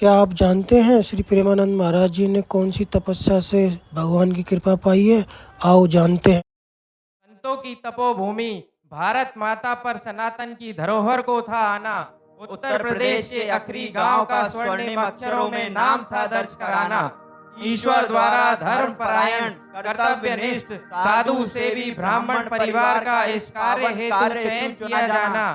क्या आप जानते हैं श्री प्रेमानंद महाराज जी ने कौन सी तपस्या से भगवान की कृपा पाई है? आओ जानते हैं। संतों की तपोभूमि भारत माता पर सनातन की धरोहर को था आना। उत्तर प्रदेश के अखरी गांव का स्वर्णिम अक्षरों में नाम था दर्ज कराना। ईश्वर द्वारा धर्म परायण कर्तव्यनिष्ठ साधु सेवी ब्राह्मण परिवार का इस कार्य हेतु चयन किया जाना।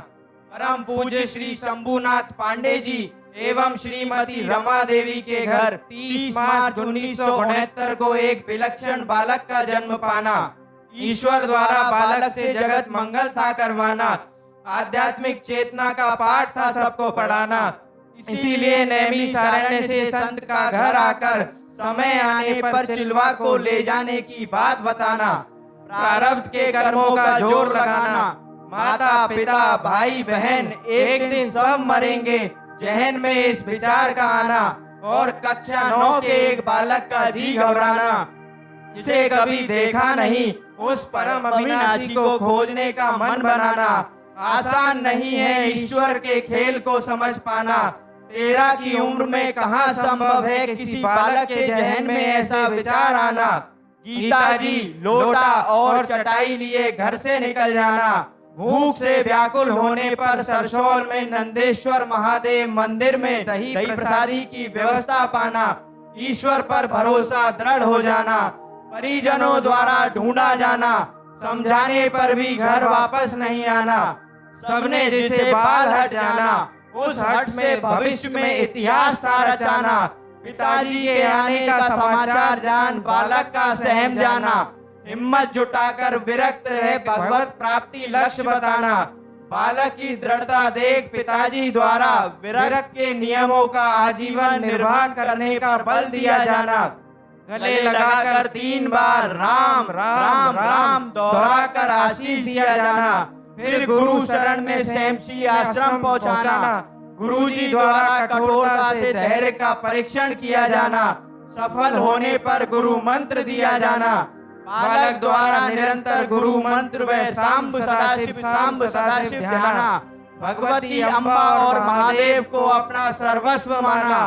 परम पूज्य श्री शंभुनाथ पांडे जी एवं श्रीमती रमा देवी के घर 30 मार्च 1969 को एक विलक्षण बालक का जन्म पाना। ईश्वर द्वारा बालक से जगत मंगल था करवाना। आध्यात्मिक चेतना का पाठ था सबको पढ़ाना। इसीलिए नैमिषारण्य से संत का घर आकर समय आने पर चिलवा को ले जाने की बात बताना। प्रारब्ध के कर्मों का जोर लगाना। माता पिता भाई बहन एक दिन सब मरेंगे, जहन में इस विचार का आना। और कक्षा 9 के एक बालक का जी घबराना। जिसे कभी देखा नहीं उस परम अविनाशी को खोजने का मन बनाना। आसान नहीं है ईश्वर के खेल को समझ पाना। 13 की उम्र में कहाँ संभव है किसी बालक के जहन में ऐसा विचार आना। गीता जी लोटा और चटाई लिए घर से निकल जाना। भूख से व्याकुल होने पर सरसौल में नंदेश्वर महादेव मंदिर में दही प्रसादी की व्यवस्था पाना। ईश्वर पर भरोसा दृढ़ हो जाना। परिजनों द्वारा ढूंढा जाना। समझाने पर भी घर वापस नहीं आना। सबने जिसे बाल हट जाना, उस हट से भविष्य में इतिहास था रचाना। पिताजी के आने का समाचार जान बालक का सहम जाना। हिम्मत जुटाकर विरक्त रहे भगवत प्राप्ति लक्ष्य बताना। बालक की दृढ़ता देख पिताजी द्वारा विरक्त के नियमों का आजीवन निर्वाह करने का बल दिया जाना। गले लगाकर 3 बार राम राम राम दोहराकर आशीष दिया जाना। फिर गुरु शरण में सेमसी आश्रम पहुंचाना। गुरुजी द्वारा कठोरता से धैर्य का परीक्षण किया जाना। सफल होने पर गुरु मंत्र दिया जाना। बालक द्वारा निरंतर गुरु मंत्र व सांब सदाशिव ध्याना। भगवती अम्बा और महादेव को अपना सर्वस्व माना।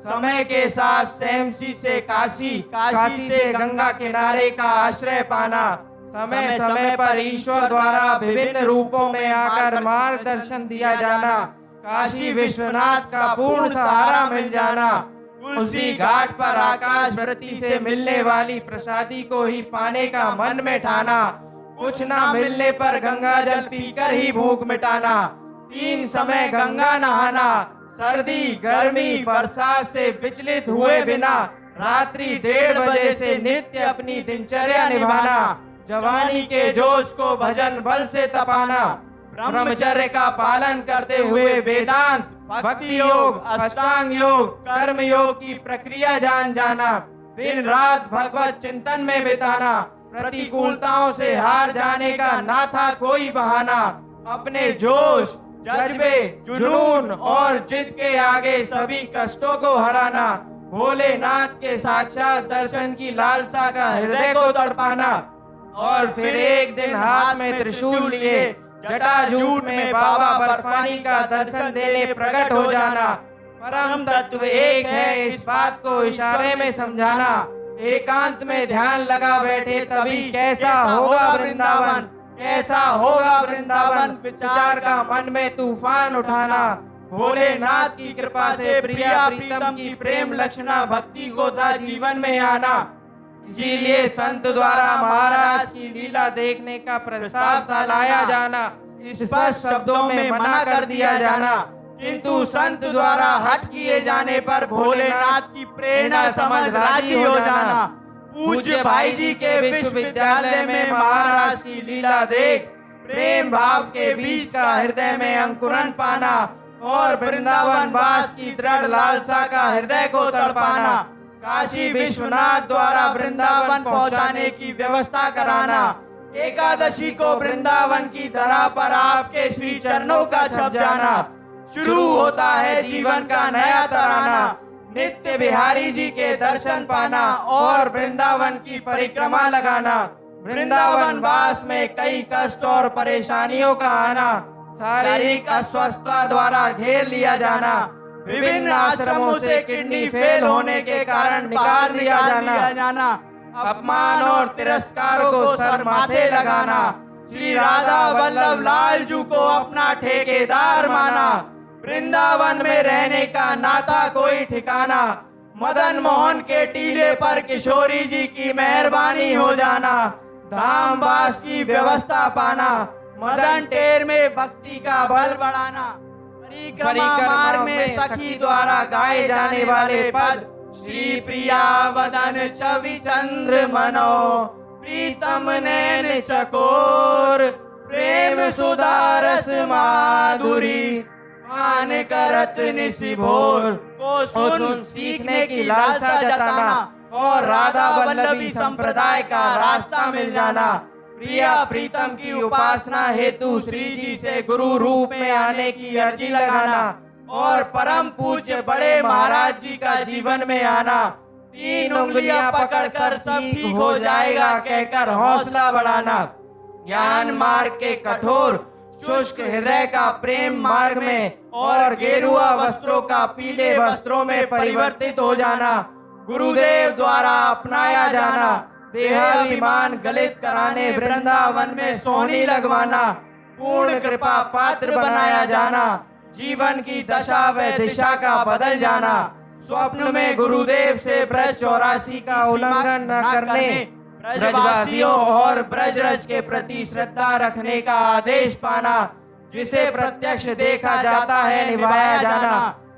समय के साथ सेमसी से काशी से गंगा किनारे का आश्रय पाना। समय समय पर ईश्वर द्वारा विभिन्न रूपों में आकर मार्गदर्शन दिया जाना। काशी विश्वनाथ का पूर्ण सहारा मिल जाना। उसी घाट पर आकाश वृत्ति से मिलने वाली प्रसादी को ही पाने का मन में ठाना। कुछ ना मिलने पर गंगा जल पीकर ही भूख मिटाना। 3 समय गंगा नहाना। सर्दी गर्मी बरसात से विचलित हुए बिना रात्रि 1:30 बजे से नित्य अपनी दिनचर्या निभाना। जवानी के जोश को भजन बल से तपाना। ब्रह्मचर्य का पालन करते हुए वेदांत भक्ति योग अष्टांग योग कर्म योग की प्रक्रिया जान जाना। दिन रात भगवत चिंतन में बिताना। प्रतिकूलताओं से हार जाने का ना था कोई बहाना। अपने जोश जज्बे जुनून और जिद के आगे सभी कष्टों को हराना। भोलेनाथ के साक्षात दर्शन की लालसा का हृदय को तड़पाना। और फिर एक दिन हाथ में त्रिशूल लिए जटाजूट में बाबा बर्फानी का दर्शन देने प्रकट हो जाना। परम तत्व एक है इस बात को इशारे में समझाना। एकांत में ध्यान लगा बैठे तभी कैसा होगा वृंदावन, कैसा होगा वृंदावन विचार का मन में तूफान उठाना। भोलेनाथ की कृपा से प्रिया प्रीतम की प्रेम लक्षणा भक्ति को था जीवन में आना। इसीलिए संत द्वारा महाराज की लीला देखने का प्रस्ताव था लाया जाना। स्पष्ट शब्दों में मना कर दिया जाना, किंतु संत द्वारा हट किए जाने पर भोलेनाथ की प्रेरणा समझ राजी हो जाना। पूज्य भाई जी के विश्वविद्यालय में महाराज की लीला देख प्रेम भाव के बीज का हृदय में अंकुरन पाना और वृंदावन वास की दृढ़ लालसा का हृदय को तड़पाना। काशी विश्वनाथ द्वारा वृंदावन पहुंचाने की व्यवस्था कराना। एकादशी को वृंदावन की धरा पर आपके श्री चरणों का छप जाना। शुरू होता है जीवन का नया तराना। नित्य बिहारी जी के दर्शन पाना और वृंदावन की परिक्रमा लगाना। वृंदावन वास में कई कष्ट और परेशानियों का आना। शारीरिक अस्वस्थता द्वारा घेर लिया जाना। विभिन्न आश्रमों से किडनी फेल होने के कारण निकाल दिया जाना, अपमान और तिरस्कार को सर माथे लगाना, श्री राधा वल्लभ लाल जी को अपना ठेकेदार माना, वृंदावन में रहने का नाता कोई ठिकाना, मदन मोहन के टीले पर किशोरी जी की मेहरबानी हो जाना, धाम वास की व्यवस्था पाना, मदन टेर में भक्ति का बल बढ़ाना, परिक्रमा मार्ग में सखी द्वारा गाए जाने वाले पद, श्री प्रिया वदन छवि चंद्र मनो, प्रीतम नैन चकोर, प्रेम सुधा रस माधुरी, पान करत निशिभोर को सुन सीखने की लालसा जताना और राधा वल्लभी संप्रदाय का रास्ता मिल जाना, प्रिया प्रीतम की उपासना हेतु श्री जी से गुरु रूप में आने की अर्जी लगाना और परम पूज्य बड़े महाराज जी का जीवन में आना, 3 उंगलियां पकड़कर सब ठीक हो जाएगा कहकर हौसला बढ़ाना, ज्ञान मार्ग के कठोर शुष्क हृदय का प्रेम मार्ग में और गेरुआ वस्त्रों का पीले वस्त्रों में परिवर्तित हो जाना, गुरुदेव द्वारा अपनाया जाना, देहाभिमान गलित कराने वृंदावन में सोनी लगवाना, पूर्ण कृपा पात्र बनाया जाना, जीवन की दशा व दिशा का बदल जाना, स्वप्न में गुरुदेव से ब्रज 84 का उल्लंघन न करने, ब्रजवासियों और ब्रजरज के प्रति श्रद्धा रखने का आदेश पाना, जिसे प्रत्यक्ष देखा जाता है निभाया जाना,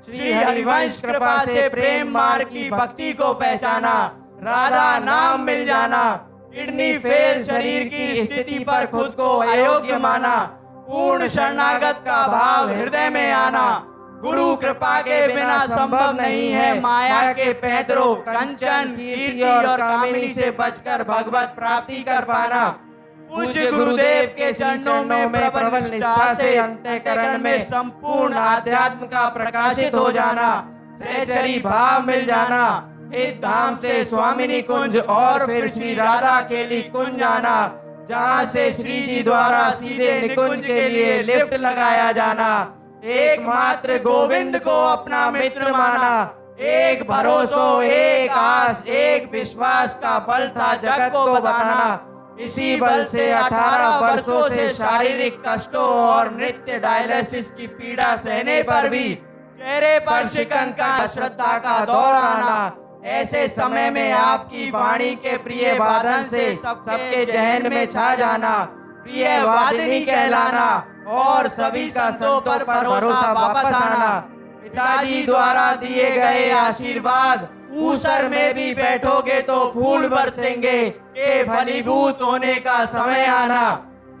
श्री हरिवंश कृपा से प्रेम मार्ग की भक्ति को पहचाना, राधा नाम मिल जाना, किडनी फेल शरीर की स्थिति पर खुद को अयोग्य माना, पूर्ण शरणागत का भाव हृदय में आना, गुरु कृपा के बिना संभव नहीं है माया के पैदरों कंचन कीर्ति और कामिनी से बचकर भगवत प्राप्ति कर पाना, पूज्य गुरुदेव के चरणों में प्रबल निष्ठा से अंतःकरण में संपूर्ण आध्यात्म का प्रकाशित हो जाना, सहचरी भाव मिल जाना, हित धाम से स्वामिनी कुंज और फिर श्री राधा केली कुंज जाना, जहाँ से श्री जी द्वारा सीधे निकुंज के लिए लिफ्ट लगाया जाना, एकमात्र गोविंद को अपना मित्र माना, एक भरोसो एक आस एक विश्वास का बल था जगत को बताना, इसी बल से 18 वर्षों से शारीरिक कष्टों और नित्य डायलिसिस की पीड़ा सहने पर भी चेहरे पर शिकन का श्रद्धा का दौर आना, ऐसे समय में आपकी वाणी के प्रिय वादन से सबके जहन में छा जाना, प्रिय वादिनी कहलाना और सभी संतों पर भरोसा वापस आना, पिताजी द्वारा दिए गए आशीर्वाद, ऊसर में भी बैठोगे तो फूल बरसेंगे के फलीभूत होने का समय आना,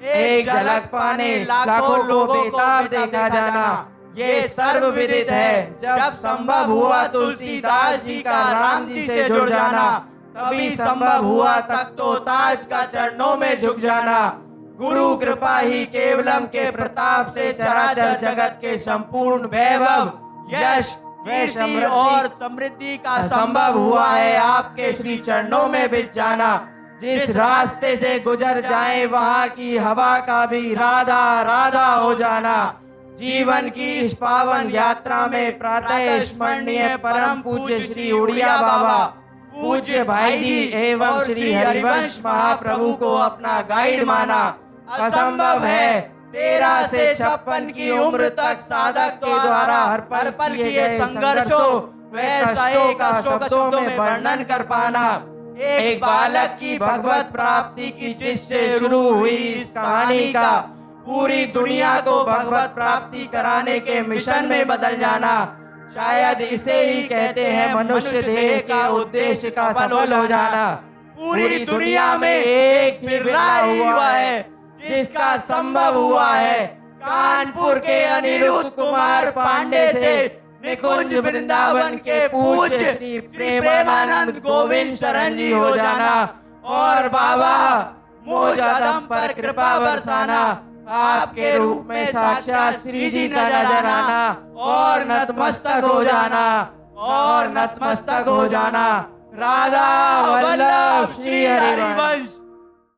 एक झलक पाने लाखों लोगों को देखा जाना, ये सर्व विदित है। जब संभव हुआ तुलसीदास जी का राम जी से जुड़ जाना, तभी संभव हुआ तख्तो ताज का चरणों में झुक जाना, गुरु कृपा ही केवलम के प्रताप से चराचर जगत के संपूर्ण वैभव यश कीर्ति और समृद्धि का संभव हुआ है आपके श्री चरणों में बिछ जाना, जिस रास्ते से गुजर जाए वहाँ की हवा का भी राधा राधा हो जाना, जीवन की इस पावन यात्रा में प्रातः स्मरणीय परम पूज्य श्री उड़िया बाबा, पूज्य भाई जी एवं श्री हरिवंश महाप्रभु को अपना गाइड माना। असंभव है 13 से 56 की उम्र तक साधक के द्वारा हर पल किए संघर्षों व कष्टों का शब्दों में वर्णन कर पाना। एक बालक की भगवत प्राप्ति की जिससे शुरू हुई इस कहानी का पूरी दुनिया को भगवत प्राप्ति कराने के मिशन में बदल जाना, शायद इसे ही कहते हैं मनुष्य देह के उद्देश्य का सफल हो जाना। पूरी दुनिया में एक बिरला हुआ है जिसका संभव हुआ है कानपुर के अनिरुद्ध कुमार पांडे से निकुंज वृंदावन के पूज्य श्री प्रेमानंद गोविंद शरण जी हो जाना और बाबा मुझ अदम पर कृपा बरसाना, आपके रूप में साक्षात श्री जी का नजर आना और नतमस्तक हो जाना और नतमस्तक हो जाना। राधा वल्लभ श्री हरिवंश।